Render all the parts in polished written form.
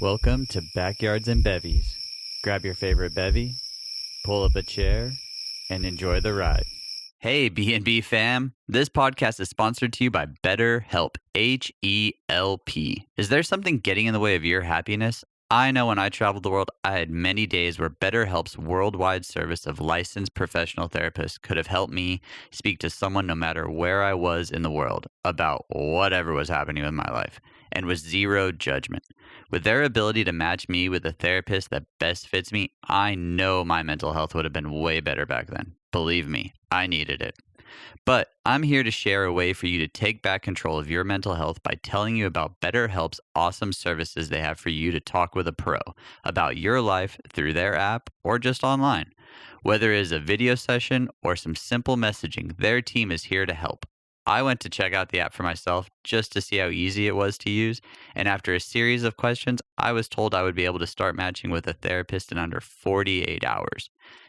Welcome to Backyards and Bevvies. Grab your favorite bevy, pull up a chair, and enjoy the ride. Hey, B&B fam. This podcast is sponsored to you by BetterHelp, H-E-L-P. Is there something getting in the way of your happiness? I know when I traveled the world, I had many days where BetterHelp's worldwide service of licensed professional therapists could have helped me speak to someone no matter where I was in the world about whatever was happening in my life, and with zero judgment. With their ability to match me with a therapist that best fits me, I know my mental health would have been way better back then. Believe me, I needed it. But I'm here to share a way for you to take back control of your mental health by telling you about BetterHelp's awesome services they have for you to talk with a pro about your life through their app or just online. Whether it is a video session or some simple messaging, their team is here to help. I went to check out the app for myself just to see how easy it was to use, and after a series of questions, I was told I would be able to start matching with a therapist in under 48 hours.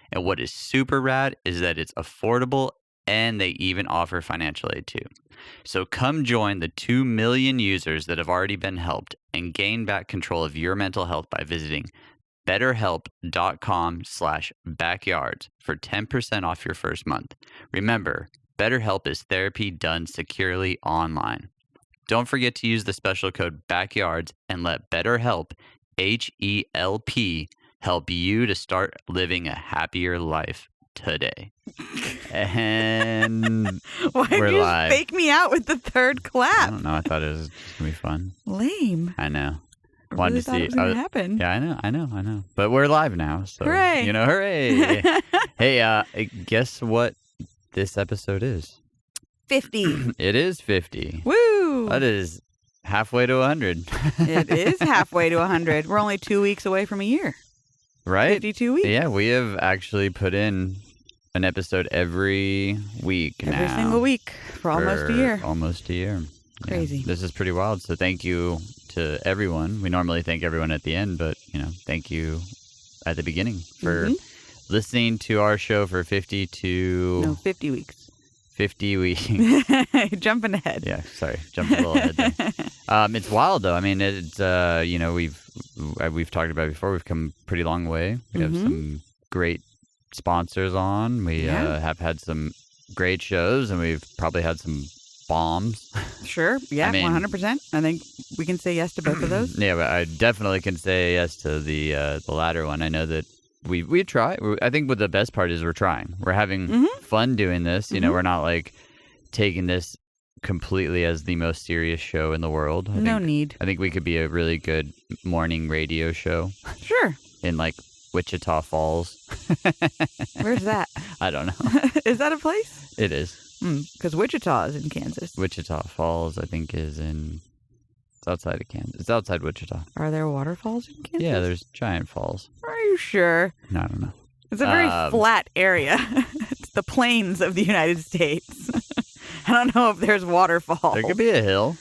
And what is super rad is that it's affordable and they even offer financial aid too. So come join the 2 million users that have already been helped and gain back control of your mental health by visiting betterhelp.com/backyards for 10% off your first month. Remember, BetterHelp is therapy done securely online. Don't forget to use the special code BACKYARDS and let BetterHelp, H-E-L-P, help you to start living a happier life today. And why we're did you live. fake me out with the third I clap? don't know. I thought it was going to be fun. Lame. I know. I Wanted really to thought see. it was going to happen. Yeah, I know. But we're live now. So, Hooray. Hooray. Hey, guess what this episode is? 50. It is 50. Woo! That is halfway to 100. It is halfway to 100. We're only 2 weeks away from a year. Right? 52 weeks. Yeah, we have actually put in an episode every week now. Every single week for almost a year. Almost a year. Crazy. Yeah, this is pretty wild. So thank you to everyone. We normally thank everyone at the end, but, thank you at the beginning for listening to our show for 50 weeks. 50 weeks. Jumping ahead. Yeah, sorry. Jumped a little ahead there. It's wild, though. I mean, it's, we've talked about it before. We've come a pretty long way. We have some great sponsors on. We have had some great shows, and we've probably had some bombs. Sure. Yeah, I mean, 100%. I think we can say yes to both of those. Yeah, but I definitely can say yes to the latter one. I know that we try. I think what the best part is we're trying. We're having fun doing this. We're not like taking this completely as the most serious show in the world. No need. I think we could be a really good morning radio show. Sure. In like Wichita Falls. Where's that? I don't know. Is that a place? It is. Because Wichita is in Kansas. Wichita Falls, I think, it's outside of Kansas. It's outside Wichita. Are there waterfalls in Kansas? Yeah, there's giant falls. Are you sure? No, I don't know. It's a very flat area. It's the plains of the United States. I don't know if there's waterfalls. There could be a hill.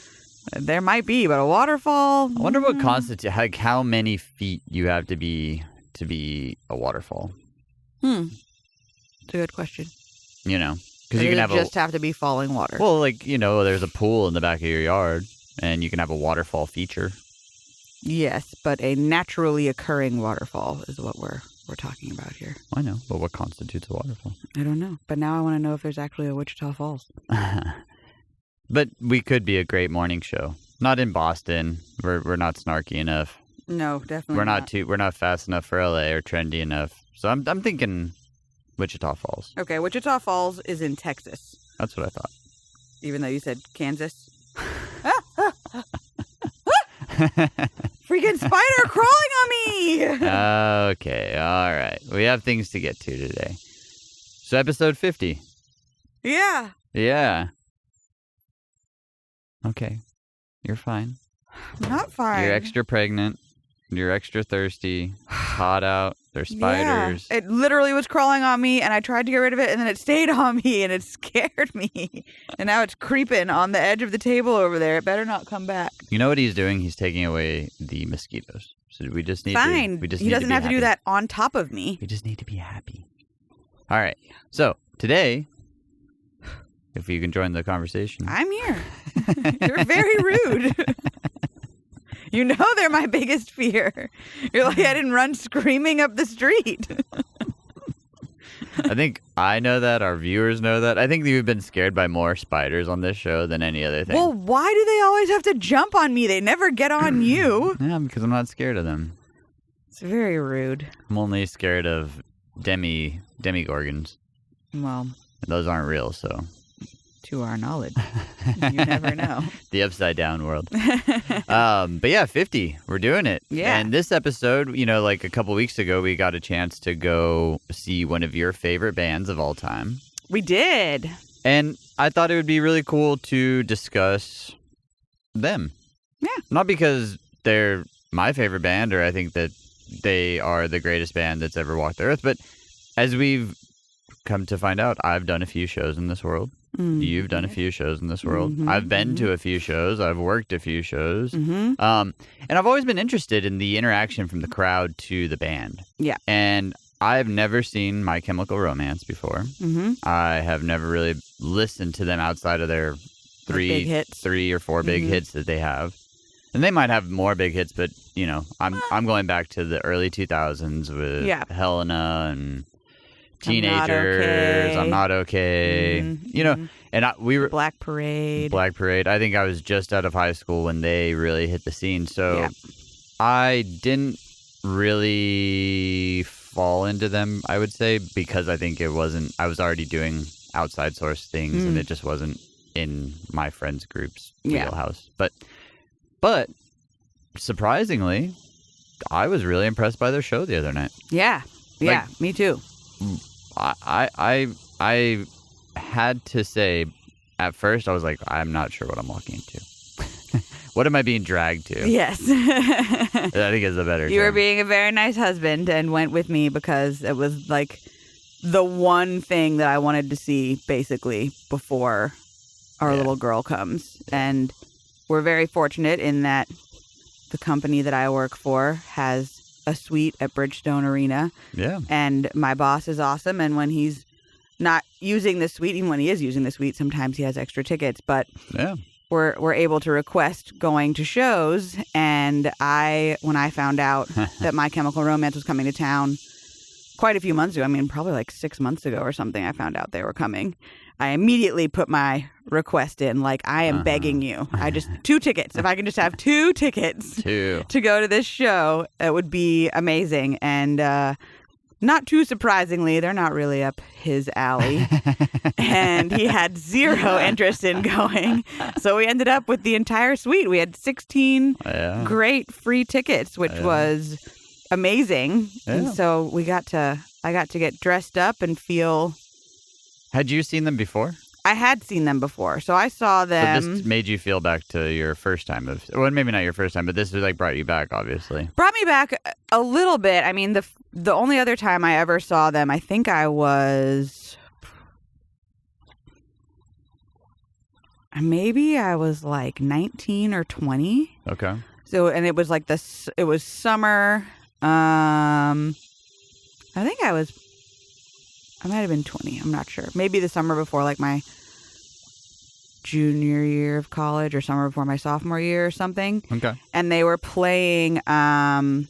There might be, but a waterfall? I wonder what constitutes, like how many feet you have to be a waterfall. It's a good question. Because you can have to be falling water. Well, like, there's a pool in the back of your yard, and you can have a waterfall feature. Yes, but a naturally occurring waterfall is what we're talking about here. I know, but what constitutes a waterfall? I don't know, but now I want to know if there's actually a Wichita Falls. But we could be a great morning show. Not in Boston. We're not snarky enough. No, definitely not. We're not fast enough for LA or trendy enough. So I'm thinking Wichita Falls. Okay, Wichita Falls is in Texas. That's what I thought. Even though you said Kansas. Freaking spider crawling on me! Okay, all right. We have things to get to today. So episode 50. Yeah. Yeah. Okay. You're fine. I'm not fine. You're extra pregnant. You're extra thirsty. It's hot out. There's spiders. Yeah. It literally was crawling on me, and I tried to get rid of it, and then it stayed on me, and it scared me. And now it's creeping on the edge of the table over there. It better not come back. You know what he's doing? He's taking away the mosquitoes. So we just need Fine. to... He doesn't have to do that on top of me. We just need to be happy. All right. So today, if you can join the conversation. I'm here. You're very rude. You know they're my biggest fear. You're like, I didn't run screaming up the street. I think I know that. Our viewers know that. I think we've been scared by more spiders on this show than any other thing. Well, why do they always have to jump on me? They never get on you. Yeah, because I'm not scared of them. It's very rude. I'm only scared of demigorgons. Well, those aren't real, so. To our knowledge. You never know. The upside down world. But yeah, 50. We're doing it. Yeah. And this episode, like a couple weeks ago, we got a chance to go see one of your favorite bands of all time. We did. And I thought it would be really cool to discuss them. Yeah. Not because they're my favorite band or I think that they are the greatest band that's ever walked the earth, but as we've come to find out, I've done a few shows in this world. Mm-hmm. You've done a few shows in this world. Mm-hmm. I've been to a few shows. I've worked a few shows. Mm-hmm. And I've always been interested in the interaction from the crowd to the band. Yeah. And I've never seen My Chemical Romance before. Mm-hmm. I have never really listened to them outside of their three or four big hits that they have. And they might have more big hits, but, I'm going back to the early 2000s with Helllllo and Teenagers, I'm Not Okay. Mm-hmm. And we were Black Parade. I think I was just out of high school when they really hit the scene. So I didn't really fall into them, I would say, because I think I was already doing outside source things and it just wasn't in my friends group's wheelhouse. But surprisingly, I was really impressed by their show the other night. Yeah. Yeah, me too. I had to say, at first, I was like, I'm not sure what I'm walking into. What am I being dragged to? Yes. I think is the better You term. were being a very nice husband and went with me because it was like the one thing that I wanted to see, basically, before our little girl comes. And we're very fortunate in that the company that I work for has a suite at Bridgestone Arena. Yeah. And my boss is awesome. And when he's not using the suite, even when he is using the suite, sometimes he has extra tickets. But we're able to request going to shows. And when I found out that My Chemical Romance was coming to town quite a few months ago, probably like 6 months ago or something, I found out they were coming. I immediately put my request in, like, I am begging you. 2 tickets. If I can just have 2 tickets to go to this show, it would be amazing. And not too surprisingly, they're not really up his alley. And he had 0 interest in going. So we ended up with the entire suite. We had 16 great free tickets, which was amazing. Yeah. And so I got to get dressed up and feel... Had you seen them before? I had seen them before, so I saw them. So this made you feel back to your first time well, maybe not your first time, but this was brought you back, obviously. Brought me back a little bit. The only other time I ever saw them, I think I was like 19 or 20. Okay. So, and it was like it was summer. I think I might have been 20. I'm not sure. Maybe the summer before, like, my junior year of college or summer before my sophomore year or something. Okay. And they were playing an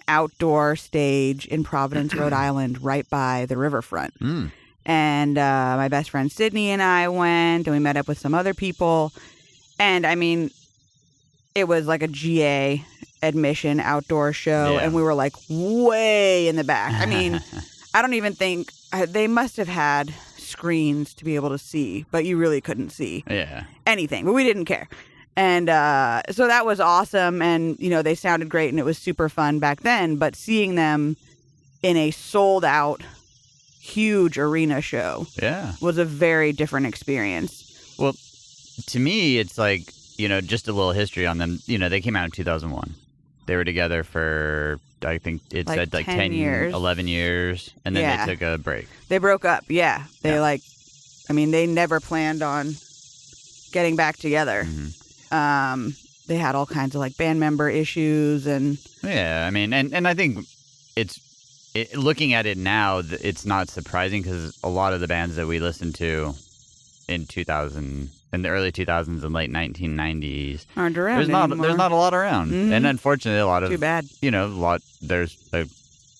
outdoor stage in Providence, Rhode Island, right by the riverfront. Mm. And my best friend Sydney and I went, and we met up with some other people. And, it was like a GA admission outdoor show, and we were, like, way in the back. I don't even think... they must have had screens to be able to see, but you really couldn't see anything. But we didn't care. And so that was awesome. And, they sounded great and it was super fun back then. But seeing them in a sold out, huge arena show was a very different experience. Well, to me, it's like, just a little history on them. They came out in 2001. They were together for... I think it said like 10 years. 11 years, and then they took a break. They broke up, They they never planned on getting back together. Mm-hmm. They had all kinds of like band member issues and... Yeah, and I think looking at it now, it's not surprising because a lot of the bands that we listened to in 2000, in the early 2000s and late 1990s aren't around there's not a lot around. Mm-hmm. And unfortunately, a lot of... Too bad. There's a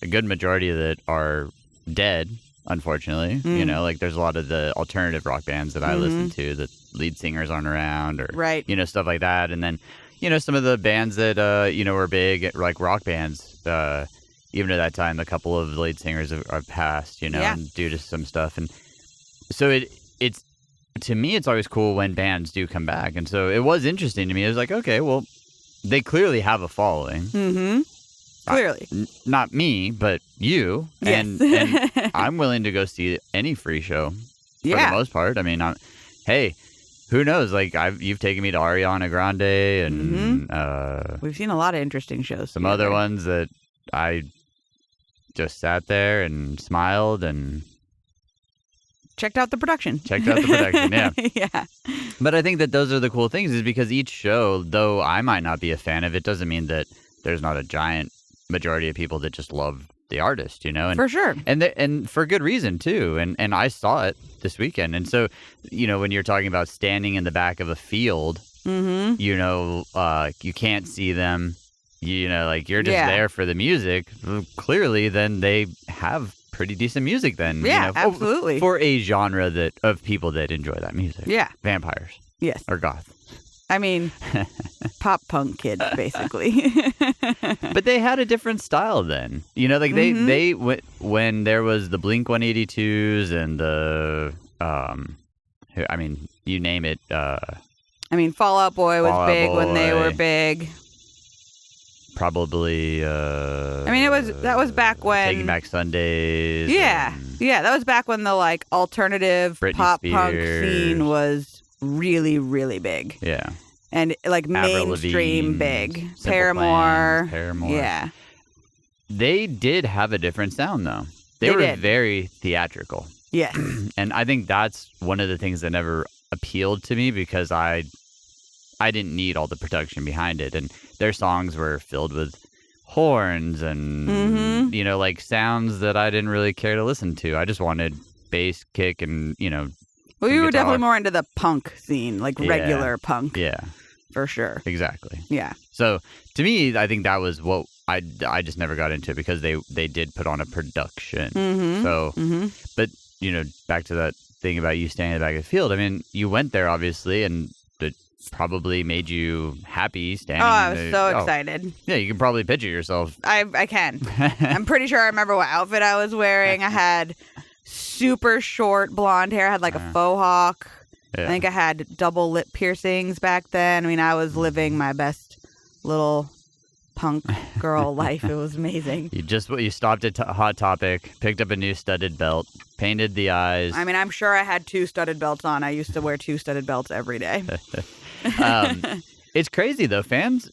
good majority that are dead, unfortunately. There's a lot of the alternative rock bands that I listen to, the lead singers aren't around, or right. Stuff like that. And then some of the bands that were big, like rock bands, even at that time, a couple of lead singers have passed, and due to some stuff. And so it's to me, it's always cool when bands do come back. And so it was interesting to me. It was like, okay, well, they clearly have a following. Mm-hmm. Clearly. Not me, but you. Yes. And I'm willing to go see any free show for the most part. I mean, hey, who knows? Like, you've taken me to Ariana Grande and we've seen a lot of interesting shows. Some other ones that I just sat there and smiled and checked out the production. Yeah. Yeah. But I think that those are the cool things, is because each show, though I might not be a fan of it, doesn't mean that there's not a giant majority of people that just love the artist, And, for sure. And for good reason, too. And I saw it this weekend. And so, when you're talking about standing in the back of a field, you can't see them, you're just there for the music. Clearly, then they have pretty decent music then. Yeah, absolutely. For a genre of people that enjoy that music. Yeah. Vampires. Yes. Or goth. I mean, pop punk kids, basically. But they had a different style then. They when there was the Blink-182s and the, you name it. Fall Out Boy was big when they were big. Probably. That was back when Taking Back Sundays. Yeah, that was back when the alternative Britney pop Spears. punk scene was really, really big. Yeah, and mainstream big. Paramore. Yeah, they did have a different sound though. They were very theatrical. Yes, and I think that's one of the things that never appealed to me, because I didn't need all the production behind it, and their songs were filled with horns and sounds that I didn't really care to listen to. I just wanted bass, kick, and well, you were definitely more into the punk scene, regular punk. Yeah, for sure. Exactly. Yeah. So to me, I think that was what I just never got into, because they did put on a production. Mm-hmm. So, but back to that thing about you standing in the back of the field. I mean, you went there obviously, and it probably made you happy standing. Oh, I was so excited. Yeah, you can probably picture yourself. I can. I'm pretty sure I remember what outfit I was wearing. I had super short blonde hair. I had a faux hawk. Yeah. I think I had double lip piercings back then. I mean, I was living my best little punk girl life. It was amazing. You stopped at Hot Topic, picked up a new studded belt, painted the eyes. I mean, I'm sure I had 2 studded belts on. I used to wear 2 studded belts every day. It's crazy though. Fans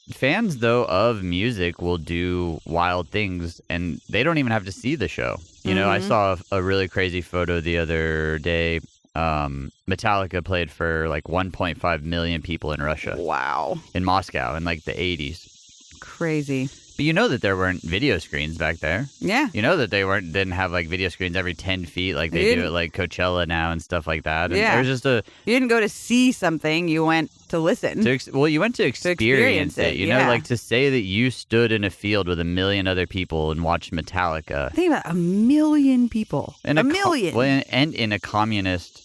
though of music will do wild things, and they don't even have to see the show. I saw a really crazy photo the other day. Metallica played for 1.5 million people in Russia. Wow. In Moscow in the 80s. Crazy. But that there weren't video screens back there. Yeah. That they didn't have video screens every 10 feet like they do at Coachella now and stuff like that. And yeah. There was just you didn't go to see something, you went to listen. You went to experience it. Yeah. To say that you stood in a field with 1 million other people and watched Metallica. Think about 1 million people. And 1 million. And in a communist,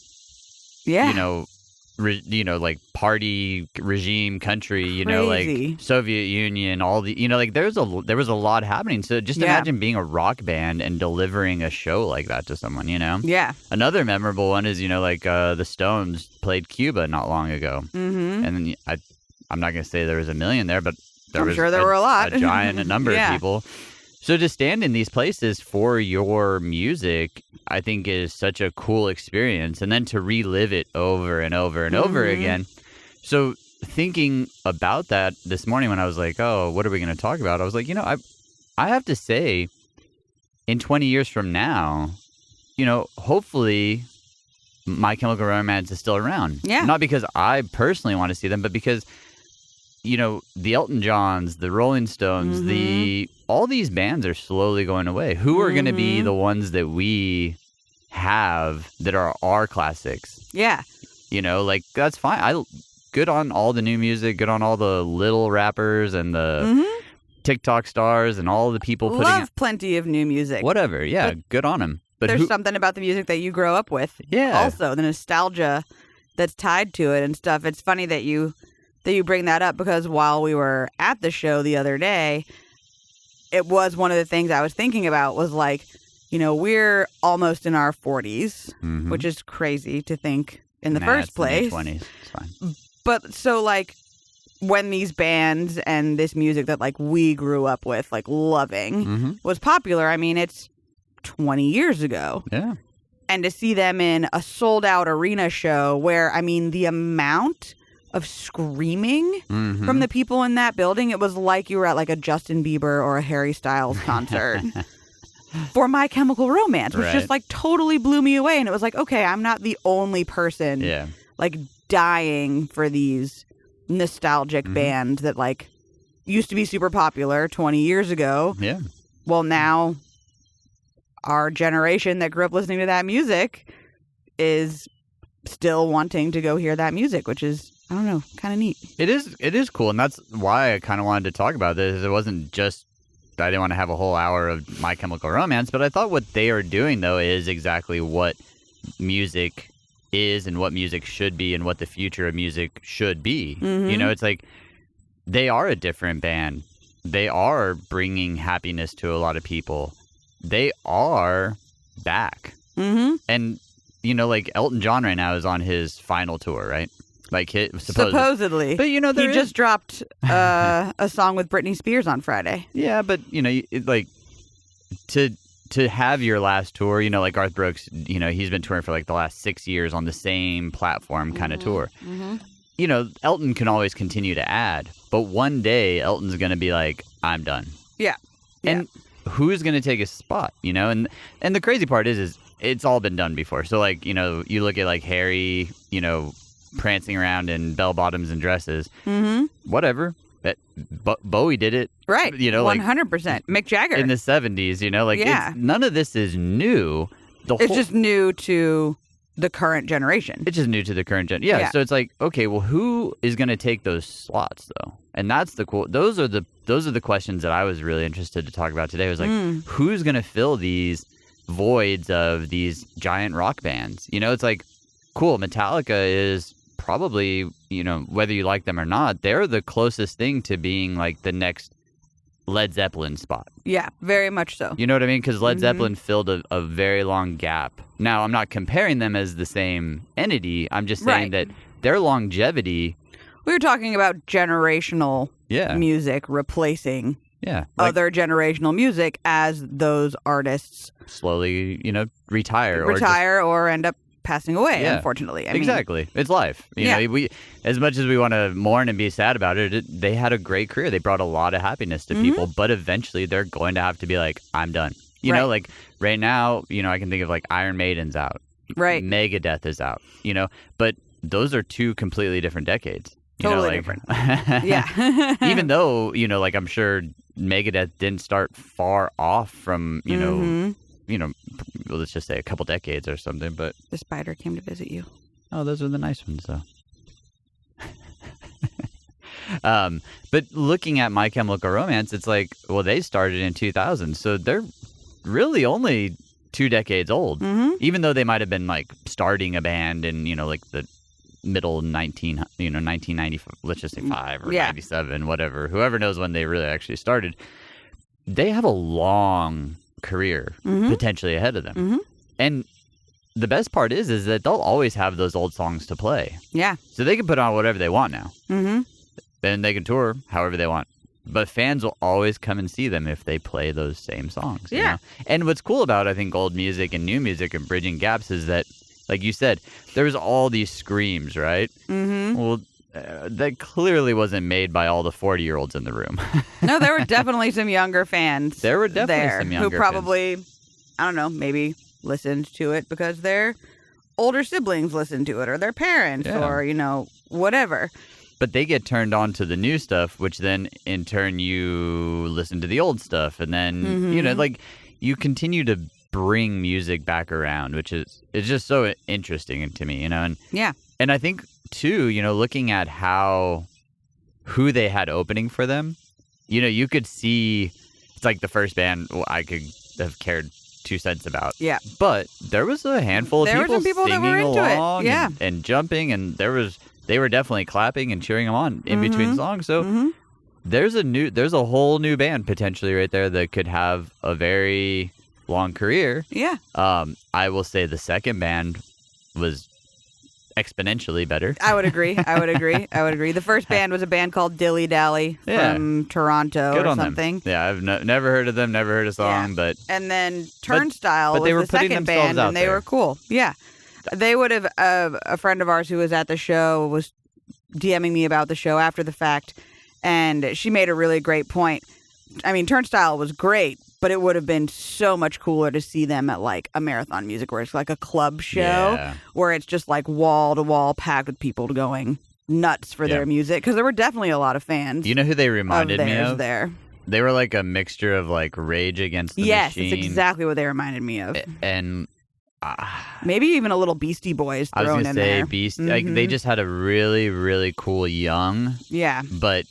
party regime country, Crazy. Soviet Union, all the, there was a lot happening. So just imagine being a rock band and delivering a show like that to someone, Yeah. Another memorable one is, the Stones played Cuba not long ago. Mm-hmm. And then I'm not going to say there was 1 million there, but I'm sure there were a lot. A giant number of people. So to stand in these places for your music, I think is such a cool experience. And then to relive it over and over and over again. So thinking about that this morning when I was like, oh, what are we going to talk about? I was like, I have to say, in 20 years from now, hopefully My Chemical Romance is still around. Yeah. Not because I personally want to see them, but because the Elton Johns, the Rolling Stones, all these bands are slowly going away. Who are going to be the ones that we have that are our classics? Yeah. You know, like, that's fine. Good on all the new music, good on all the little rappers and the TikTok stars and all the people putting Love plenty of new music. Whatever, yeah, good on them. But there's something about the music that you grow up with. Yeah. Also, the nostalgia that's tied to it and stuff. It's funny that you bring that up, because while we were at the show the other day, it was one of the things I was thinking about was like, you know, we're almost in our 40s, which is crazy to think in the first place. 20s. It's fine. But so like when these bands and this music that like we grew up with, like loving, was popular, I mean, it's 20 years ago. Yeah. And to see them in a sold out arena show where, I mean, the amount of screaming from the people in that building, it was like you were at like a Justin Bieber or a Harry Styles concert for My Chemical Romance, which just like totally blew me away. And it was like, okay, I'm not the only person like dying for these nostalgic bands that like used to be super popular 20 years ago. Yeah. Well, now our generation that grew up listening to that music is still wanting to go hear that music, which is, I don't know, kind of neat. It is cool, and that's why I kind of wanted to talk about this. It wasn't just I didn't want to have a whole hour of My Chemical Romance, but I thought what they are doing, though, is exactly what music is and what music should be and what the future of music should be. You know, it's like they are a different band. They are bringing happiness to a lot of people. They are back. And, you know, like Elton John right now is on his final tour, right? Like supposedly. But, you know, he just dropped a song with Britney Spears on Friday. Yeah, but, you know, like to have your last tour, you know, like Garth Brooks, you know, he's been touring for like the last 6 years on the same platform kind of tour. You know, Elton can always continue to add, but one day Elton's going to be like, I'm done. Yeah. And who's going to take his spot, you know? And the crazy part is it's all been done before. So like, you know, you look at like Harry, you know, prancing around in bell bottoms and dresses, whatever. Bowie did it, right? You know, 100%. Like Mick Jagger in the 70s. You know, like none of this is new. It's just new to the current generation. It's just new to the current gen. Yeah. So it's like, okay, well, who is going to take those slots though? And that's the cool. Those are the questions that I was really interested to talk about today. It was like, who's going to fill these voids of these giant rock bands? You know, it's like, cool. Metallica is probably, you know, whether you like them or not, they're the closest thing to being like the next Led Zeppelin spot. Yeah, very much so. You know what I mean? Because Led Zeppelin filled a very long gap. Now, I'm not comparing them as the same entity. I'm just saying that their longevity... We were talking about generational music replacing other generational music as those artists slowly, you know, retire or end up passing away, unfortunately. I mean, it's life. You know, we, as much as we want to mourn and be sad about it, they had a great career. They brought a lot of happiness to people, but eventually they're going to have to be like, I'm done. You know, like right now, you know, I can think of like Iron Maiden's out. Right. Megadeth is out, you know, but those are two completely different decades. Totally different. Yeah. Even though, you know, like I'm sure Megadeth didn't start far off from, you know, let's just say a couple decades or something, but... The spider came to visit you. Oh, those are the nice ones, though. But looking at My Chemical Romance, it's like, well, they started in 2000, so they're really only 2 decades old. Even though they might have been, like, starting a band in, you know, like the middle 1990, let's just say 5 or 97, whatever. Whoever knows when they really actually started. They have a long career potentially ahead of them. And the best part is that they'll always have those old songs to play. Yeah. So they can put on whatever they want now. Then they can tour however they want. But fans will always come and see them if they play those same songs. You know? And what's cool about, I think, old music and new music and bridging gaps is that, like you said, there's all these screams, right? Well, that clearly wasn't made by all the 40-year-olds in the room. No, there were definitely some younger fans. There were definitely some younger who probably, I don't know, maybe listened to it because their older siblings listened to it, or their parents, or, you know, whatever. But they get turned on to the new stuff, which then, in turn, you listen to the old stuff. And then, you know, like, you continue to bring music back around, which is just so interesting to me, you know? And And I think too, looking at who they had opening for them, you could see it's like the first band I could have cared 2 cents about. Yeah. But there was a handful of people that were singing into along it. and jumping, and they were definitely clapping and cheering them on in between songs. So there's a whole new band potentially right there that could have a very long career. Yeah. I will say the second band was exponentially better. I would agree. The first band was a band called Dilly Dally from Toronto Good or on something. Them. Yeah, I've never heard of them, never heard a song, but... And then Turnstile but they were was the putting second themselves band, out and they there. were cool. Yeah. They would have... a friend of ours who was at the show was DMing me about the show after the fact, and she made a really great point. I mean, Turnstile was great, but it would have been so much cooler to see them at like a Marathon Music where it's like a club show where it's just like wall to wall packed with people going nuts for their music, because there were definitely a lot of fans. You know who they reminded me of? There. They were like a mixture of like Rage Against the Machine. Yes, that's exactly what they reminded me of. And maybe even a little Beastie Boys thrown in there. I was going to say Beastie. Like, they just had a really, really cool young, but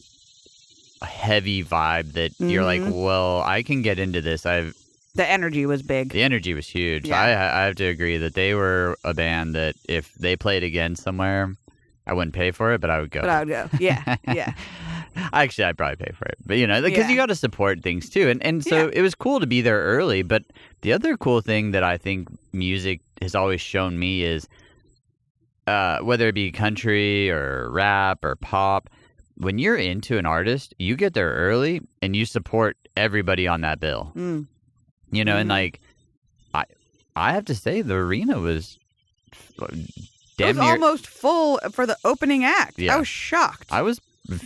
a heavy vibe that you're like, well, I can get into this. The energy was big. The energy was huge. Yeah. I have to agree that they were a band that if they played again somewhere, I wouldn't pay for it, but I would go. Yeah, yeah. Actually, I'd probably pay for it. But, because you got to support things, too. And so it was cool to be there early. But the other cool thing that I think music has always shown me is, whether it be country or rap or pop, when you're into an artist, you get there early and you support everybody on that bill. And like, I have to say the arena was damn near almost full for the opening act. Yeah. I was shocked. I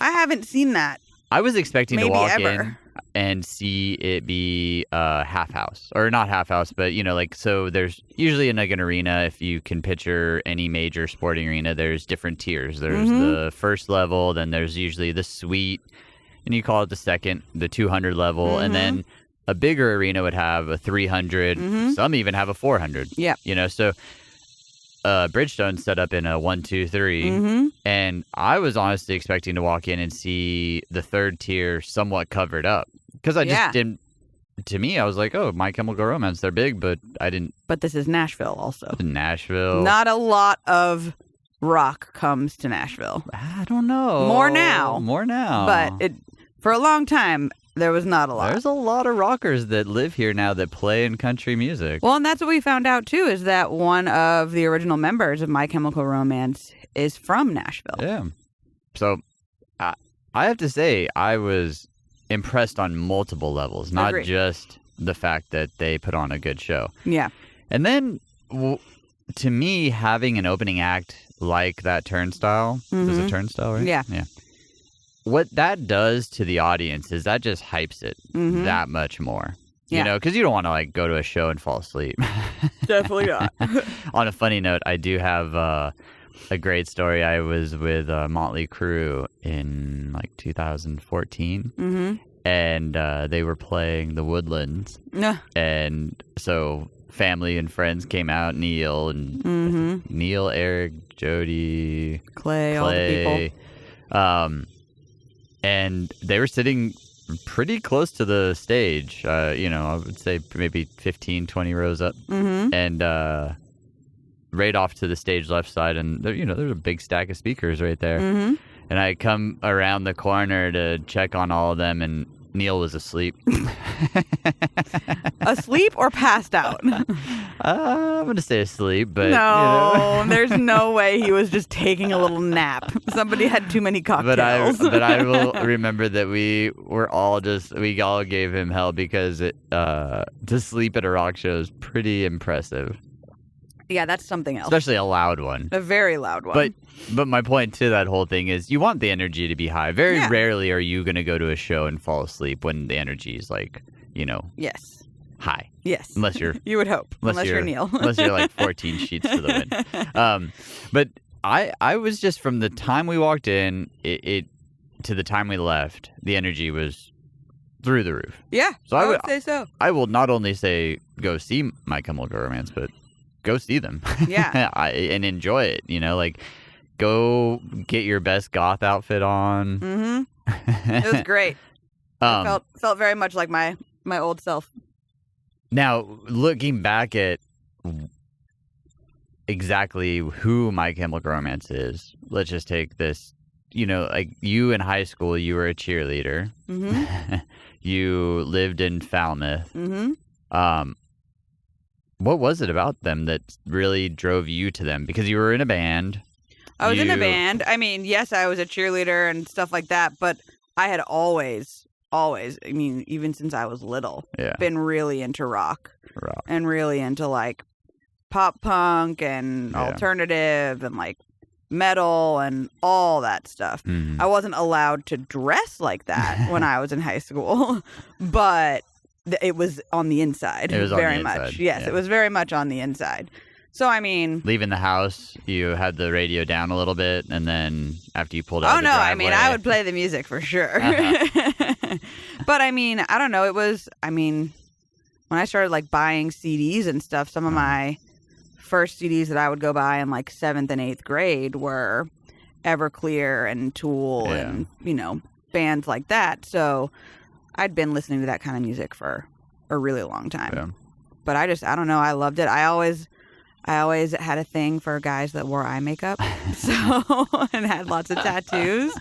haven't seen that. I was expecting to walk ever. in and see it be half house, or not half house, but so there's usually in like an arena, if you can picture any major sporting arena, there's different tiers. There's the first level, then there's usually the suite, and you call it the second, the 200 level, and then a bigger arena would have a 300. Some even have a 400. Yeah. So Bridgestone set up in a 1, 2, 3, and I was honestly expecting to walk in and see the third tier somewhat covered up, because I just didn't. To me, I was like, "Oh, My Chemical Romance, they're big," but I didn't. But this is Nashville, also. Nashville. Not a lot of rock comes to Nashville. I don't know. More now. But for a long time, there was not a lot. There's a lot of rockers that live here now that play in country music. Well, and that's what we found out, too, is that one of the original members of My Chemical Romance is from Nashville. Yeah. So, I have to say, I was impressed on multiple levels, not just the fact that they put on a good show. Yeah. And then, to me, having an opening act like that Turnstile, was it Turnstile, right? Yeah. Yeah. What that does to the audience is that just hypes it that much more. Yeah. Because you don't want to like go to a show and fall asleep. Definitely not. On a funny note, I do have a great story. I was with Motley Crue in like 2014, and they were playing the Woodlands. And so family and friends came out, Neil, Eric, Jody, Clay, all the people. And they were sitting pretty close to the stage, I would say maybe 15, 20 rows up. And right off to the stage left side, and there's a big stack of speakers right there. And I come around the corner to check on all of them, and Neil was asleep. Asleep or passed out? I'm going to say asleep, but... No, there's no way he was just taking a little nap. Somebody had too many cocktails. But I will remember that we all gave him hell, because to sleep at a rock show is pretty impressive. Yeah, that's something else. Especially a loud one. A very loud one. But my point to that whole thing is you want the energy to be high. Very rarely are you going to go to a show and fall asleep when the energy is like, yes, high. Yes. Unless you're... You would hope. Unless you're Neil. Unless you're like 14 sheets to the wind. But I was just, from the time we walked in it to the time we left, the energy was through the roof. Yeah, so I would say so. I will not only say go see My Chemical Romance, but go see them. Yeah. And enjoy it. go get your best goth outfit on. Mm-hmm. It was great. I felt very much like my old self. Now, looking back at exactly who My Chemical Romance is, let's just take this. Like you in high school, you were a cheerleader. Mm-hmm. You lived in Falmouth. Mm-hmm. What was it about them that really drove you to them? Because you were in a band. I was in a band. I mean, yes, I was a cheerleader and stuff like that, but I had always, I mean, even since I was little, been really into rock. And really into like pop punk and alternative and like metal and all that stuff. Mm-hmm. I wasn't allowed to dress like that when I was in high school, but it was on the inside. It was very much. Yes, it was very much on the inside. So, I mean... Leaving the house, you had the radio down a little bit, and then after you pulled out the driveway... I mean, I would play the music for sure. But, I mean, I don't know. It was, when I started, like, buying CDs and stuff, some of my first CDs that I would go buy in, like, 7th and 8th grade were Everclear and Tool and, bands like that. So, I'd been listening to that kind of music for a really long time. Yeah. But I don't know. I loved it. I always had a thing for guys that wore eye makeup, and had lots of tattoos.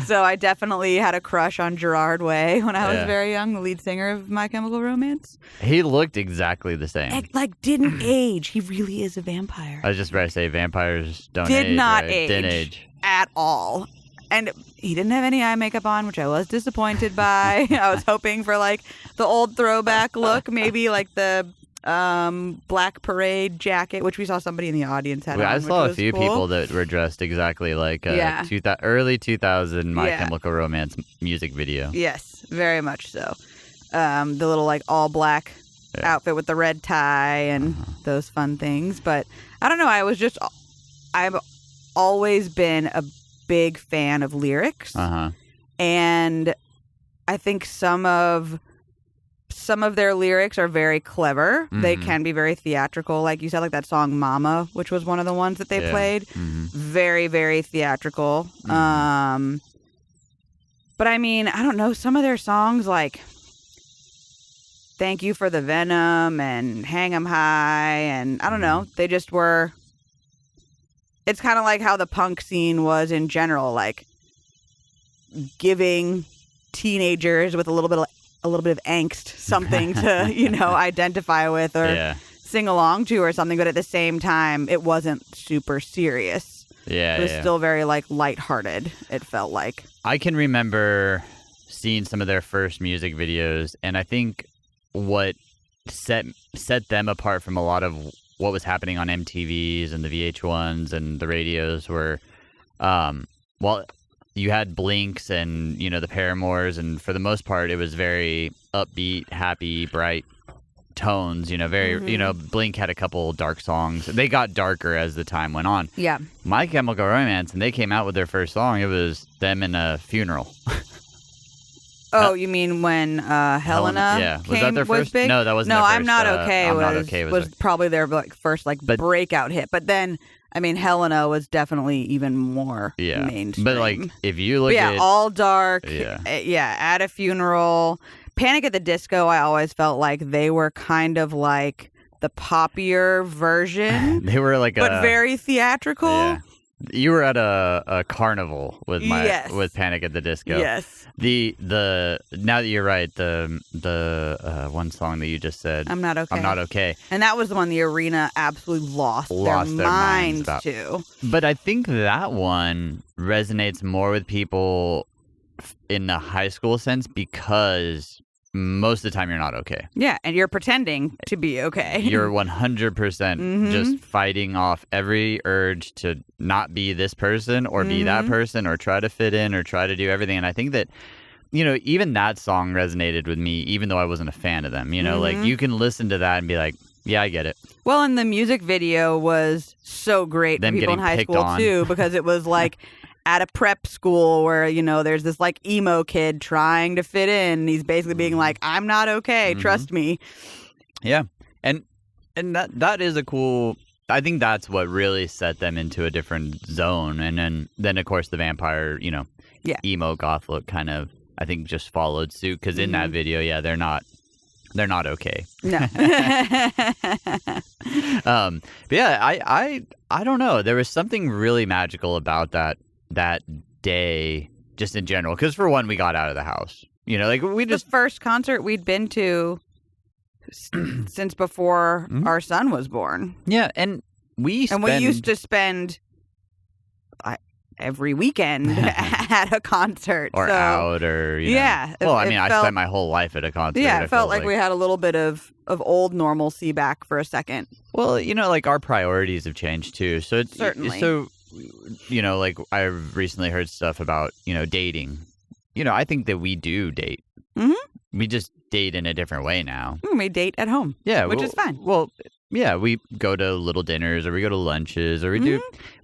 So I definitely had a crush on Gerard Way when I was very young, the lead singer of My Chemical Romance. He looked exactly the same. Didn't age. He really is a vampire. I was just about to say, vampires don't age. Did not right? age. Didn't age. At all. And he didn't have any eye makeup on, which I was disappointed by. I was hoping for, like, the old throwback look, maybe like the... Black Parade jacket, which we saw somebody in the audience had on. I saw a few people that were dressed exactly like early 2000 My Chemical Romance music video. Yes, very much so. The little like all black outfit with the red tie and those fun things. But I don't know. I've always been a big fan of lyrics, and I think some of their lyrics are very clever. Mm-hmm. They can be very theatrical. Like you said, like that song Mama, which was one of the ones that they played. Mm-hmm. Very, very theatrical. Mm-hmm. But I mean, I don't know. Some of their songs like Thank You for the Venom and Hang 'em High. And I don't know. They just were. It's kind of like how the punk scene was in general. Like giving teenagers with a little bit of angst, something to, identify with or sing along to or something. But at the same time, it wasn't super serious. Yeah. It was still very, like, lighthearted, it felt like. I can remember seeing some of their first music videos, and I think what set them apart from a lot of what was happening on MTVs and the VH1s and the radios were, you had Blinks and, the Paramores, and for the most part, it was very upbeat, happy, bright tones, very, Blink had a couple dark songs. They got darker as the time went on. Yeah. My Chemical Romance, and they came out with their first song, it was them in a funeral. Oh, you mean when Helena was that their first? Big? No, that wasn't their first. I'm Not Okay was probably their first breakout hit. But then, I mean, Helena was definitely even more mainstream. But like, if you look at all dark, At a Funeral, Panic at the Disco, I always felt like they were kind of like the poppier version. They were like but very theatrical. Yeah. You were at a carnival with with Panic at the Disco. Yes. The now that you're right, the one song that you just said, I'm Not Okay. I'm Not Okay. And that was the one the arena absolutely lost their minds to. But I think that one resonates more with people in the high school sense because most of the time you're not okay. Yeah, and you're pretending to be okay. You're 100% just fighting off every urge to not be this person or be that person or try to fit in or try to do everything. And I think that, even that song resonated with me, even though I wasn't a fan of them. Like you can listen to that and be like, yeah, I get it. Well, and the music video was so great for people in high school too, because it was like at a prep school where, there's this like emo kid trying to fit in. And he's basically being like, I'm not okay. Trust me. Yeah. And that is a cool I think that's what really set them into a different zone. And then of course, the vampire, emo goth look kind of, I think, just followed suit. Because in that video, they're not okay. No. But yeah, I don't know. There was something really magical about that day, just in general. Because for one, we got out of the house. The first concert we'd been to since before our son was born. Yeah, and we used to spend every weekend at a concert or out or yeah. Well, I spent my whole life at a concert. Yeah, it felt like we had a little bit of old normalcy back for a second. Well, our priorities have changed too. So it's certainly I've recently heard stuff about dating. I think that we do date. We just date in a different way now. We date at home. Yeah, which is fine. Well, yeah, we go to little dinners or we go to lunches or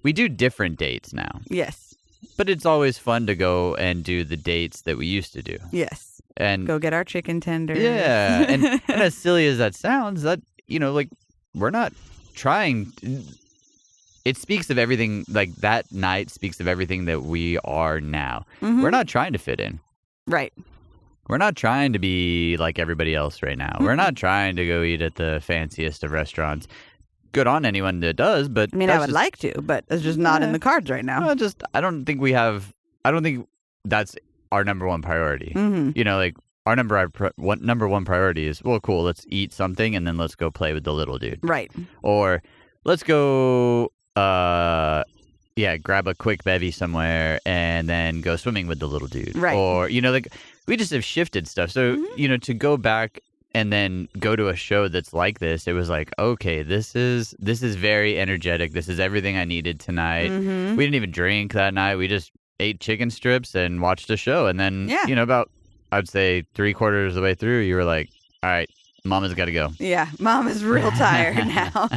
we do different dates now. Yes. But it's always fun to go and do the dates that we used to do. Yes. And go get our chicken tenders. Yeah. and as silly as that sounds, that we're not trying. It speaks of everything, that night speaks of everything that we are now. We're not trying to fit in. Right. We're not trying to be like everybody else right now. We're not trying to go eat at the fanciest of restaurants. Good on anyone that does, but I would like to, but it's just not in the cards right now. I don't think that's our number one priority. Our number one priority is, well, cool, let's eat something and then let's go play with the little dude. Right. Or let's go grab a quick bevy somewhere and then go swimming with the little dude. Right. Or, we just have shifted stuff. So, to go back and then go to a show that's like this, it was like, okay, this is very energetic. This is everything I needed tonight. We didn't even drink that night. We just ate chicken strips and watched a show. And then, about, I'd say 3/4 of the way through, you were like, all right, Mama's got to go. Yeah, Mama's real tired now.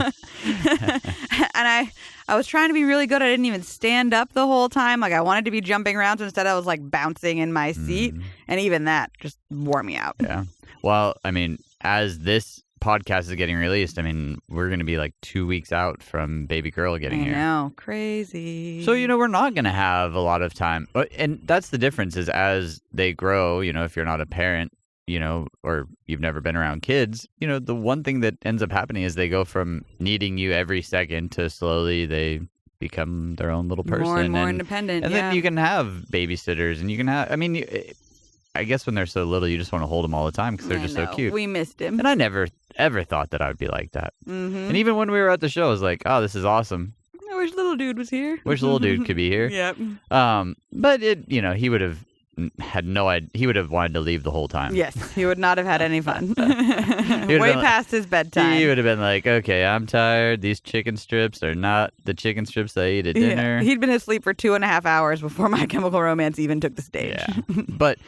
And I was trying to be really good. I didn't even stand up the whole time. I wanted to be jumping around. So instead, I was bouncing in my seat. And even that just wore me out. Yeah. Well, as this podcast is getting released, we're going to be 2 weeks out from baby girl getting here. I know. Crazy. So, we're not going to have a lot of time. And that's the difference is as they grow, if you're not a parent, or you've never been around kids, the one thing that ends up happening is they go from needing you every second to slowly they become their own little person. More and more independent. And then you can have babysitters and you can have, I guess when they're so little, you just want to hold them all the time because they're just so cute. We missed him. And I never, ever thought that I would be like that. And even when we were at the show, I was like, oh, this is awesome. I wish little dude was here. Wish little dude could be here. Yep. But he would have had no idea. He would have wanted to leave the whole time. Yes, he would not have had any fun. Way past his bedtime. He would have been like, okay, I'm tired. These chicken strips are not the chicken strips I eat at dinner. He'd been asleep for 2.5 hours before My Chemical Romance even took the stage. Yeah. But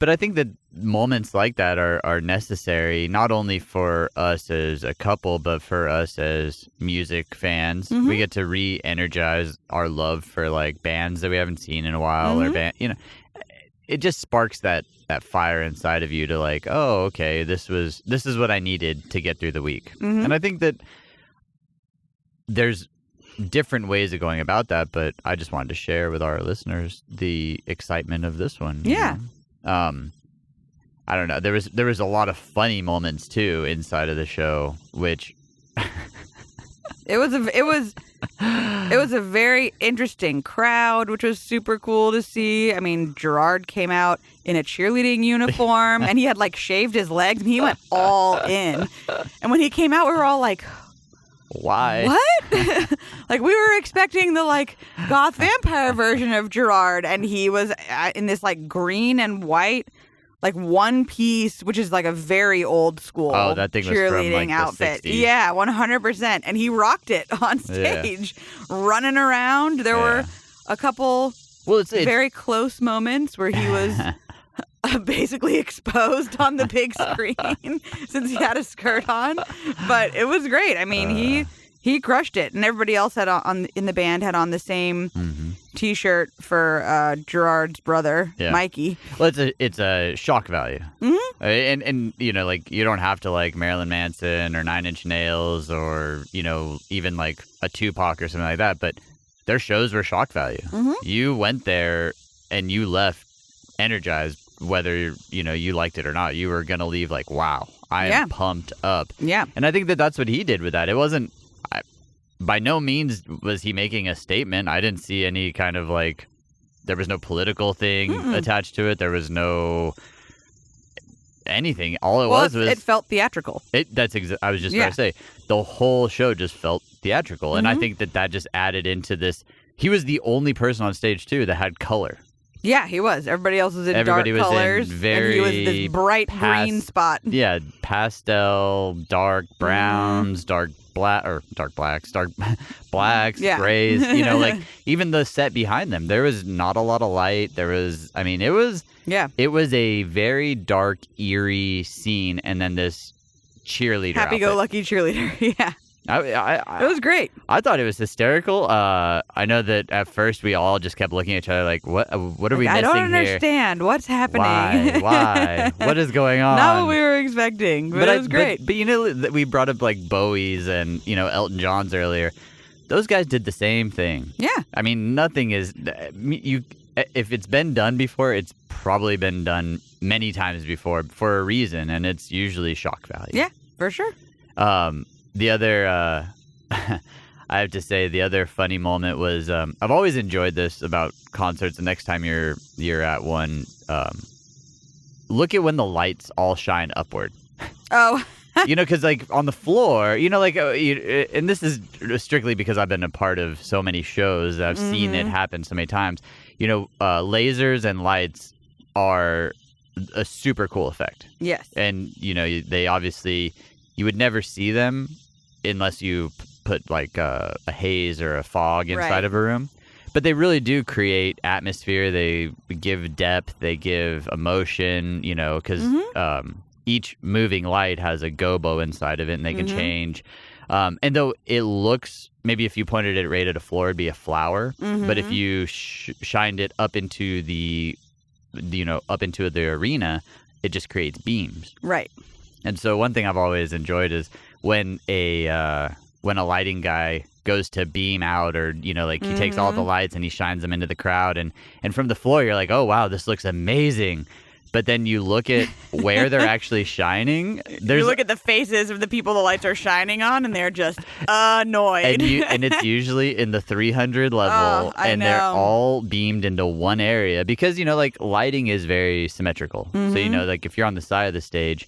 I think that moments like that are necessary, not only for us as a couple, but for us as music fans. We get to re-energize our love for bands that we haven't seen in a while, or it just sparks that fire inside of you to oh, okay, this is what I needed to get through the week. And I think that there's different ways of going about that, but I just wanted to share with our listeners the excitement of this one. Yeah. I don't know. There was a lot of funny moments too inside of the show, which it was a very interesting crowd, which was super cool to see. Gerard came out in a cheerleading uniform and he had shaved his legs and he went all in. And when he came out, we were all like, why? What? We were expecting the goth vampire version of Gerard, and he was in this green and white one piece, which is a very old school that thing cheerleading was from, outfit. the 60s. Yeah, 100%. And he rocked it on stage, running around. There were a couple very close moments where he was basically exposed on the big screen since he had a skirt on, but it was great. He crushed it, and everybody else had in the band had on the same T-shirt for Gerard's brother, Mikey. Well, it's a shock value. And you know, like, you don't have to like Marilyn Manson or Nine Inch Nails or, you know, even like a Tupac or something like that, but their shows were shock value. You went there and you left energized, whether, you know, you liked it or not. You were going to leave like, wow, I am pumped up. Yeah. And I think that that's what he did with that. It wasn't, by no means was he making a statement. I didn't see any kind of like, there was no political thing attached to it. There was no anything. All it was it felt theatrical. I was just going to say, the whole show just felt theatrical. And I think that just added into this. He was the only person on stage, too, that had color. Yeah, he was. Everybody else was in dark colors. And he was this bright green spot. Yeah, pastel, dark browns, dark blacks, grays. You know, like even the set behind them, there was not a lot of light. It was a very dark, eerie scene, and then this cheerleader happy-go-lucky cheerleader. Yeah. It was great. I thought it was hysterical. I know that at first we all just kept looking at each other like, what are we missing here? I don't understand. What's happening? Why? What is going on? Not what we were expecting, but it was great. But you know, we brought up like Bowie's and, you know, Elton John's earlier. Those guys did the same thing. Yeah. I mean, nothing is... If it's been done before, it's probably been done many times before for a reason, and it's usually shock value. Yeah, for sure. The other, I have to say, the other funny moment was, I've always enjoyed this about concerts. The next time you're at one, look at when the lights all shine upward. Oh. You know, because like on the floor, you know, like, and this is strictly because I've been a part of so many shows. I've seen it happen so many times. You know, lasers and lights are a super cool effect. Yes. And, you know, they obviously, you would never see them unless you put like a haze or a fog inside of a room. But they really do create atmosphere. They give depth. They give emotion, you know, because each moving light has a gobo inside of it, and they can change. And though it looks, maybe if you pointed it right at a floor, it'd be a flower. But if you shined it up into the arena, it just creates beams. Right. And so one thing I've always enjoyed is when a lighting guy goes to beam out, or, you know, like he takes all the lights and he shines them into the crowd, and from the floor you're like, oh wow, this looks amazing. But then you look at where they're actually shining. You look at the faces of the people the lights are shining on, and they're just annoyed. And it's usually in the 300 level, and they're all beamed into one area because, you know, like lighting is very symmetrical. So, you know, like if you're on the side of the stage,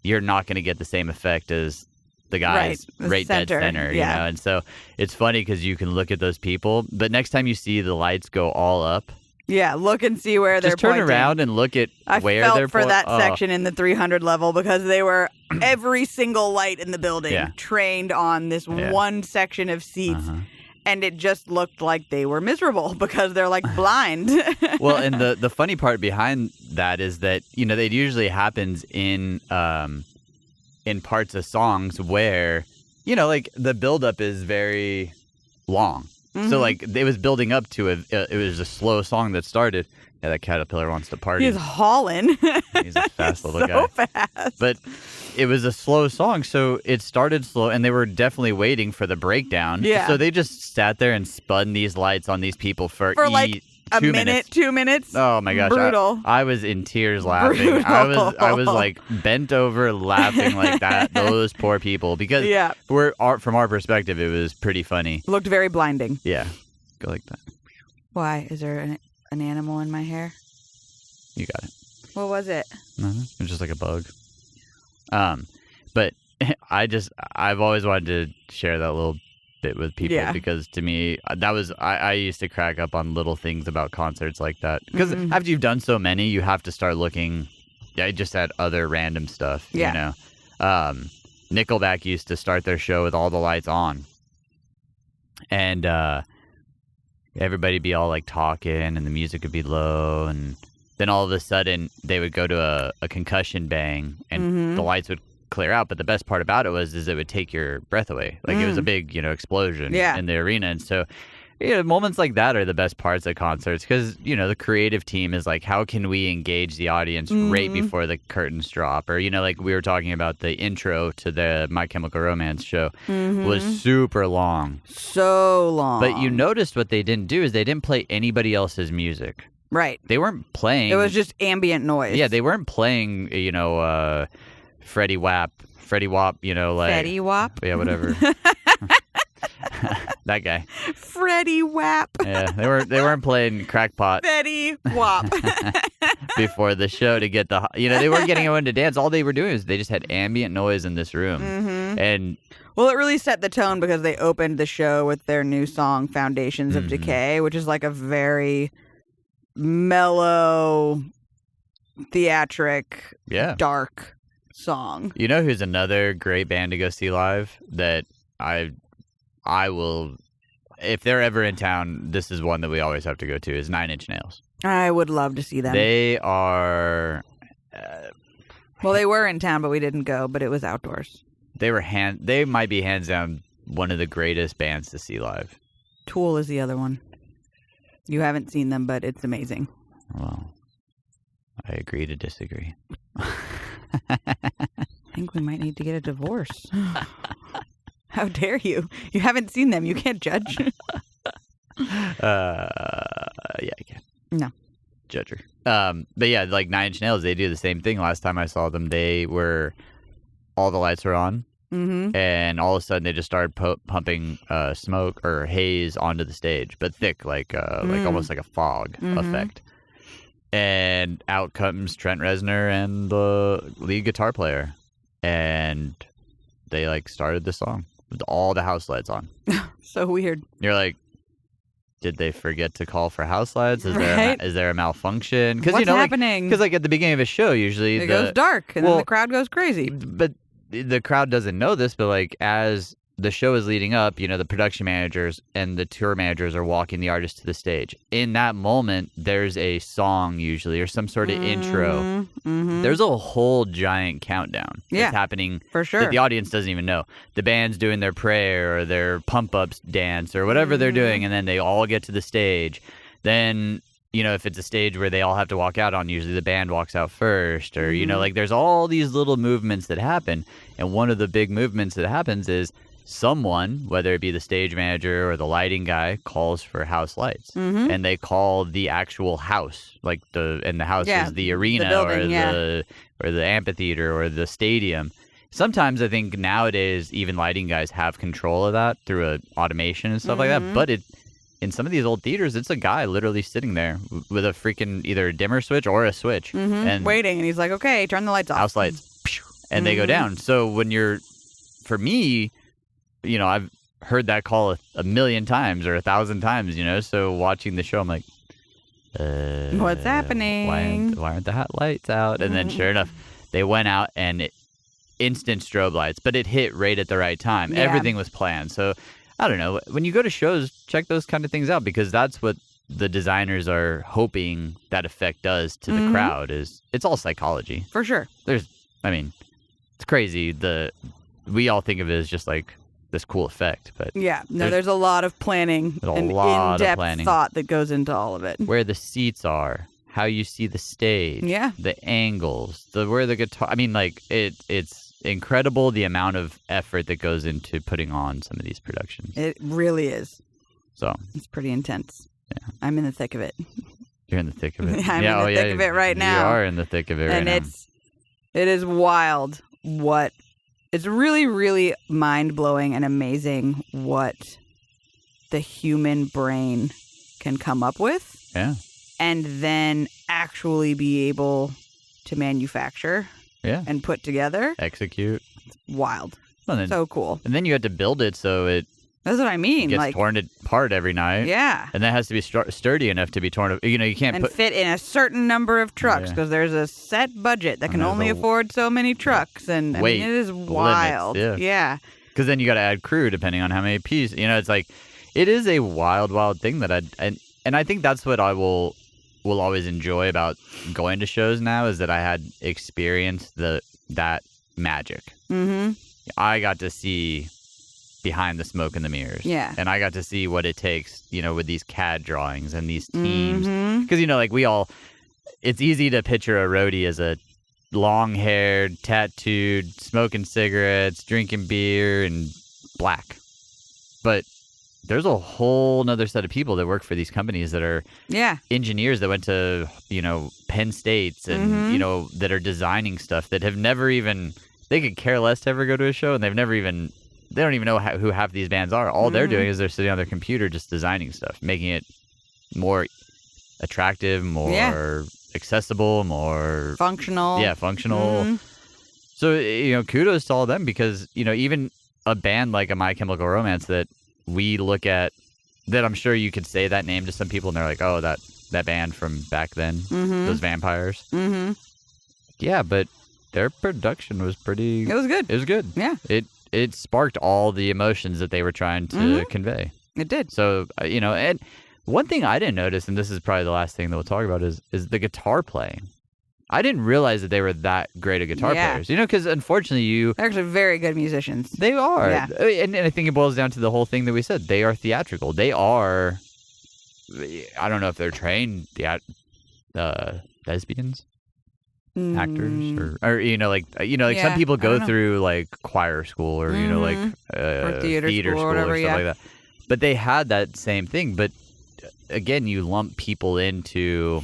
you're not going to get the same effect as the guys right dead center, you know? And so it's funny because you can look at those people, but next time you see the lights go all up, look and see where they're pointing. Just turn around and look at where they're pointing. I felt for that section in the 300 level because they were every single light in the building trained on this one section of seats. And it just looked like they were miserable because they're like blind. Well, and the funny part behind that is that, you know, it usually happens in parts of songs where, you know, like the buildup is very long. So like it was building up to it was a slow song that started. Yeah, that caterpillar wants to party. He's hauling. He's a fast little guy. So fast. But it was a slow song, so it started slow, and they were definitely waiting for the breakdown. Yeah. So they just sat there and spun these lights on these people for like a minute, 2 minutes. Oh my gosh! Brutal. I was in tears laughing. Brutal. I was like bent over laughing like that. Those poor people, because from our perspective, it was pretty funny. Looked very blinding. Yeah, go like that. Why? Is there an animal in my hair? You got it. What was it? Nothing. It was just like a bug. But I've always wanted to share that little bit with people because to me that was I used to crack up on little things about concerts like that because after you've done so many, you have to start looking just at other random stuff. You know, Nickelback used to start their show with all the lights on, and everybody'd be all like talking, and the music would be low, and then all of a sudden they would go to a concussion bang, and the lights would clear out. But the best part about it was it would take your breath away. Like it was a big, explosion in the arena. And so moments like that are the best parts of concerts because, the creative team is like, how can we engage the audience right before the curtains drop? Or, like we were talking about the intro to the My Chemical Romance show was super long. So long. But you noticed what they didn't do is they didn't play anybody else's music. Right. They weren't playing. It was just ambient noise. Yeah, they weren't playing, Freddie Wap, like... Freddie Wap? Yeah, whatever. That guy. Freddie Wap. Yeah, they weren't playing Crackpot. Freddie Wap. Before the show to get the... they weren't getting everyone to dance. All they were doing is they just had ambient noise in this room. And... Well, it really set the tone because they opened the show with their new song, Foundations of Decay, which is like a very mellow, theatric, dark song. You know who's another great band to go see live that I will, if they're ever in town, this is one that we always have to go to, is 9 Inch Nails. I would love to see them. They are... well, they were in town, but we didn't go, but it was outdoors. They might be hands down one of the greatest bands to see live. Tool is the other one. You haven't seen them, but it's amazing. Well, I agree to disagree. I think we might need to get a divorce. How dare you? You haven't seen them. You can't judge. Yeah, I can. No. Judger. But yeah, like 9 Inch Nails, they do the same thing. Last time I saw them, all the lights were on. And all of a sudden they just started pumping smoke or haze onto the stage, but thick, like almost like a fog effect. And out comes Trent Reznor and the lead guitar player, and they started the song with all the house lights on. So weird. You're like, did they forget to call for house lights? Is there a malfunction? What's happening? Because at the beginning of a show, usually it goes dark and then the crowd goes crazy. But the crowd doesn't know this, but as the show is leading up, the production managers and the tour managers are walking the artist to the stage. In that moment, there's a song usually or some sort of intro. There's a whole giant countdown that's happening for sure that the audience doesn't even know. The band's doing their prayer or their pump-ups dance or whatever they're doing, and then they all get to the stage. Then... if it's a stage where they all have to walk out on, usually the band walks out first or, there's all these little movements that happen. And one of the big movements that happens is someone, whether it be the stage manager or the lighting guy, calls for house lights. And they call the actual house, and the house is the arena, the building, or the amphitheater or the stadium. Sometimes I think nowadays even lighting guys have control of that through automation and stuff like that. But in some of these old theaters, it's a guy literally sitting there with a freaking either dimmer switch or a switch. And waiting. And he's like, okay, turn the lights off. House lights. And they go down. So for me, I've heard that call a million times or 1,000 times, so watching the show, I'm like, what's happening? Why aren't the hot lights out? And then sure enough, they went out and instant strobe lights, but it hit right at the right time. Yeah. Everything was planned. So I don't know. When you go to shows, check those kind of things out because that's what the designers are hoping that effect does to the crowd. It's all psychology. For sure. It's crazy. We all think of it as just this cool effect, but there's a lot of planning and in-depth thought that goes into all of it. Where the seats are, how you see the stage, the angles, where the guitar. It's incredible the amount of effort that goes into putting on some of these productions. It really is. So it's pretty intense. Yeah. I'm in the thick of it. You're in the thick of it. I'm in the thick of it right now. You are in the thick of it right now. And it is wild it's really, really mind-blowing and amazing what the human brain can come up with. Yeah. And then actually be able to manufacture. Yeah. And put together. Execute. It's wild. So cool. And then you have to build it so it... That's what I mean. It gets torn apart every night. Yeah. And that has to be sturdy enough to be torn. You can't fit in a certain number of trucks because there's a set budget that can only afford so many trucks. And it is wild. Limits, yeah. Because then you got to add crew depending on how many pieces. It is a wild, wild thing that and I think that's what I will always enjoy about going to shows now is that I had experienced that magic. I got to see behind the smoke and the mirrors. Yeah. And I got to see what it takes, with these CAD drawings and these teams. Because, it's easy to picture a roadie as a long-haired, tattooed, smoking cigarettes, drinking beer, and black. But there's a whole nother set of people that work for these companies that are engineers that went to, Penn States and, that are designing stuff that have never even, they could care less to ever go to a show, and they don't even know who half these bands are. All they're doing is they're sitting on their computer just designing stuff, making it more attractive, more accessible, more functional. Yeah, functional. So, kudos to all of them, because, even a band like a My Chemical Romance that we look at, that I'm sure you could say that name to some people and they're like, oh, that band from back then, those vampires. Yeah, but their production was pretty... It was good. It was good. Yeah. It sparked all the emotions that they were trying to convey. It did. So, and one thing I didn't notice, and this is probably the last thing that we'll talk about, is the guitar playing. I didn't realize that they were that great at guitar players. Because unfortunately they're actually very good musicians. They are. Yeah. And I think it boils down to the whole thing that we said. They are theatrical. They are, I don't know if they're trained lesbians, actors, or some people go through like choir school or, or theater school or whatever, stuff like that. But they had that same thing. But again, you lump people into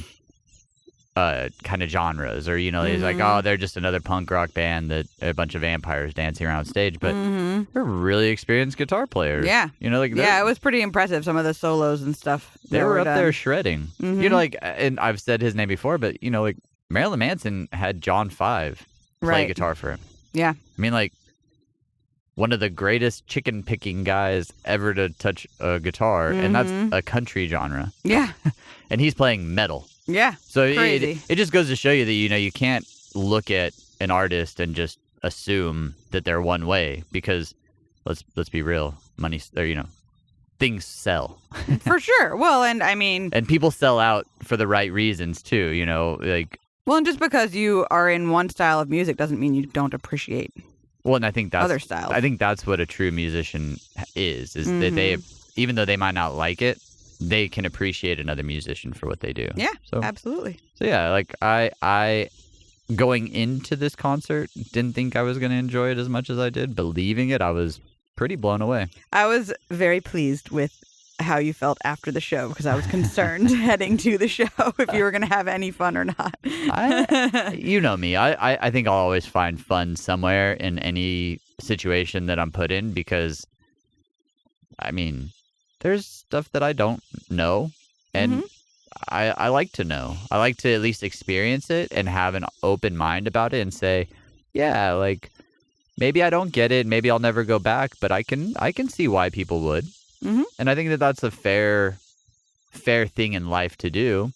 kind of genres, or it's like, oh, they're just another punk rock band that a bunch of vampires dancing around stage, but they're really experienced guitar players. Yeah. It was pretty impressive, some of the solos and stuff. They were up there shredding. And I've said his name before, but Marilyn Manson had John 5 play guitar for him. Yeah. I mean, one of the greatest chicken picking guys ever to touch a guitar, and that's a country genre. Yeah. And he's playing metal. Yeah, so it just goes to show you that you can't look at an artist and just assume that they're one way, because let's be real, things sell for sure. Well, and I mean, and people sell out for the right reasons too. Well, and just because you are in one style of music doesn't mean you don't appreciate. Well, and I think that's other styles. I think that's what a true musician is that they, even though they might not like it, they can appreciate another musician for what they do. Yeah, absolutely. So yeah, I going into this concert didn't think I was going to enjoy it as much as I did. But leaving it, I was pretty blown away. I was very pleased with how you felt after the show, because I was concerned heading to the show if you were going to have any fun or not. You know me. I think I'll always find fun somewhere in any situation that I'm put in, because, I mean, there's stuff that I don't know, and I like to know. I like to at least experience it and have an open mind about it and say, yeah, maybe I don't get it, maybe I'll never go back, but I can see why people would. And I think that that's a fair thing in life to do.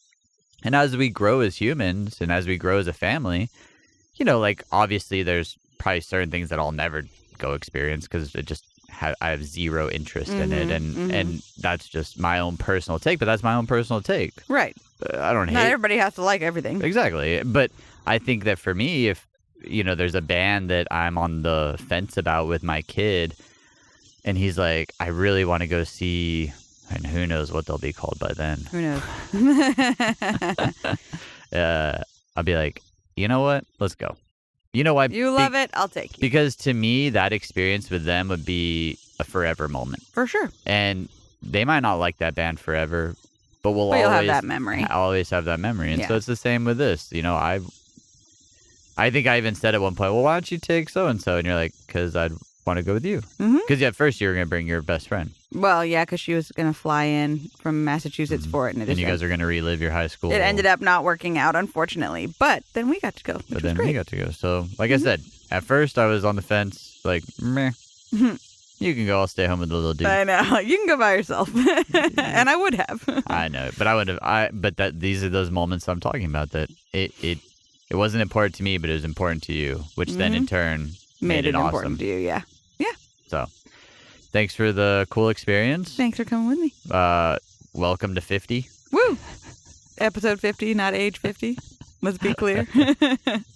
And as we grow as humans and as we grow as a family, obviously there's probably certain things that I'll never go experience because it just I have zero interest in it, and that's just my own personal take. But that's my own personal take, right? I don't hate. Not everybody has to like everything, exactly. But I think that for me, if there's a band that I'm on the fence about with my kid, and he's like, I really want to go see, and who knows what they'll be called by then. Who knows? I'll be like, you know what? Let's go. You know why? You love it, I'll take you. Because to me, that experience with them would be a forever moment. For sure. And they might not like that band forever, but you'll have that memory. I'll always have that memory. And so it's the same with this. I think I even said at one point, well, why don't you take so-and-so? And you're like, because I'd want to go with you. Because at first you were going to bring your best friend. Well, yeah, because she was going to fly in from Massachusetts for it. And you guys are going to relive your high school. It ended up not working out, unfortunately. But then we got to go, which was great. We got to go. So, like I said, at first I was on the fence, like, meh. You can go. I'll stay home with the little dude. I know. You can go by yourself. And I would have. I know. But I would have. But these are those moments I'm talking about, that it wasn't important to me, but it was important to you, which then in turn made it awesome. Important to you, yeah. Yeah. So, thanks for the cool experience. Thanks for coming with me. Welcome to 50. Woo! Episode 50, not age 50. Let's be clear.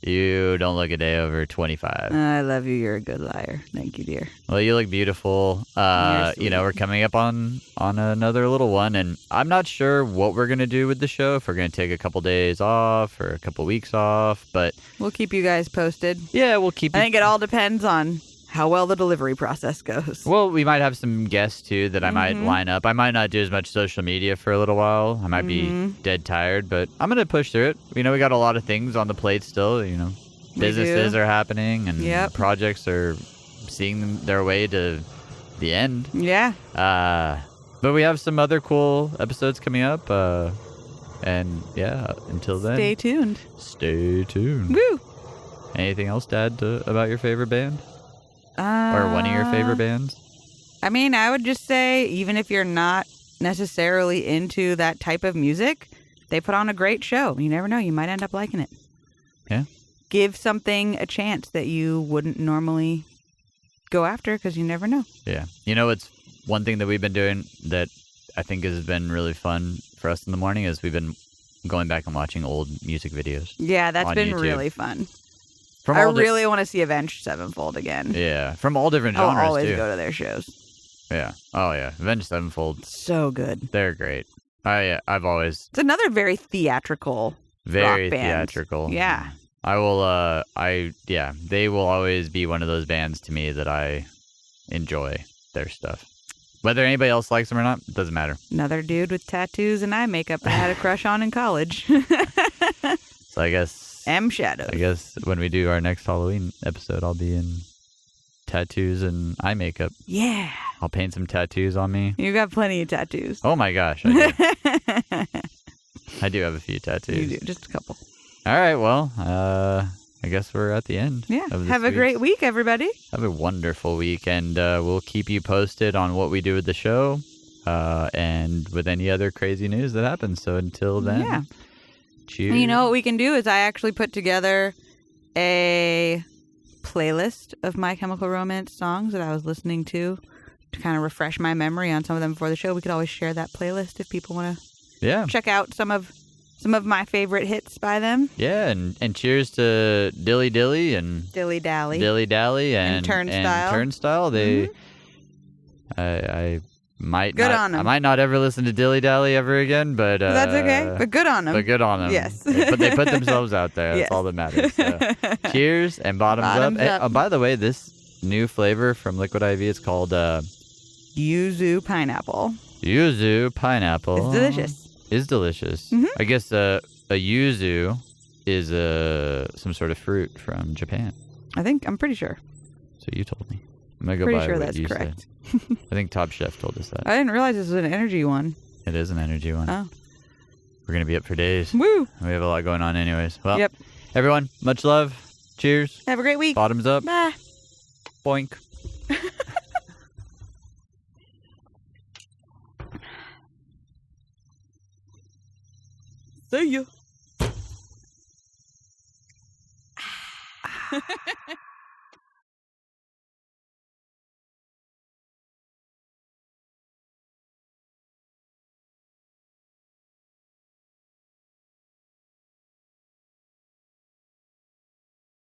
You don't look a day over 25. I love you. You're a good liar. Thank you, dear. Well, you look beautiful. We're coming up on another little one, and I'm not sure what we're going to do with the show, if we're going to take a couple days off or a couple weeks off, but we'll keep you guys posted. Yeah, we'll keep I think it all depends on how well the delivery process goes. Well, we might have some guests, too, that I might line up. I might not do as much social media for a little while. I might be dead tired, but I'm going to push through it. We got a lot of things on the plate still, Businesses are happening, and projects are seeing their way to the end. Yeah. But we have some other cool episodes coming up, and, until then. Stay tuned. Stay tuned. Woo! Anything else to add about your favorite band? Or one of your favorite bands? I mean, I would just say, even if you're not necessarily into that type of music, they put on a great show. You never know. You might end up liking it. Yeah. Give something a chance that you wouldn't normally go after, because you never know. Yeah. It's one thing that we've been doing that I think has been really fun for us in the morning is we've been going back and watching old music videos. Yeah, that's been YouTube. Really fun. I really want to see Avenged Sevenfold again. Yeah, from all different genres, I'll always too. go to their shows. Yeah. Oh, yeah. Avenged Sevenfold. So good. They're great. I've always... It's another very theatrical Very rock band. Theatrical. Yeah. I will, they will always be one of those bands to me that I enjoy their stuff. Whether anybody else likes them or not, it doesn't matter. Another dude with tattoos and eye makeup I had a crush on in college. So I guess... Shadows. I guess when we do our next Halloween episode, I'll be in tattoos and eye makeup. Yeah. I'll paint some tattoos on me. You got plenty of tattoos. Oh my gosh, I do. I do have a few tattoos. You do, just a couple. All right, well, I guess we're at the end. Yeah. Have a great week, everybody. Have a wonderful week, and we'll keep you posted on what we do with the show and with any other crazy news that happens. So until then. Yeah. Cheers. You know what we can do is I actually put together a playlist of My Chemical Romance songs that I was listening to kind of refresh my memory on some of them before the show. We could always share that playlist if people want to check out some of my favorite hits by them. Yeah, and cheers to Dilly Dilly and Dilly Dally. Dilly Dally and Turnstile. Turnstile. They I might good not, on them. I might not ever listen to Dilly Dally ever again, but that's okay. But good on them. Yes. But they put themselves out there. That's all that matters. So. Cheers and bottoms up. And, by the way, this new flavor from Liquid IV is called Yuzu Pineapple. Yuzu Pineapple. It's delicious. Is delicious. Mm-hmm. I guess a yuzu is some sort of fruit from Japan. I'm pretty sure. So you told me. I'm going to go pretty by sure what that's you correct. said. I think Top Chef told us that. I didn't realize this was an energy one. It is an energy one. Oh. We're going to be up for days. Woo! We have a lot going on anyways. Well, everyone, much love. Cheers. Have a great week. Bottoms up. Bye. Boink. See ya.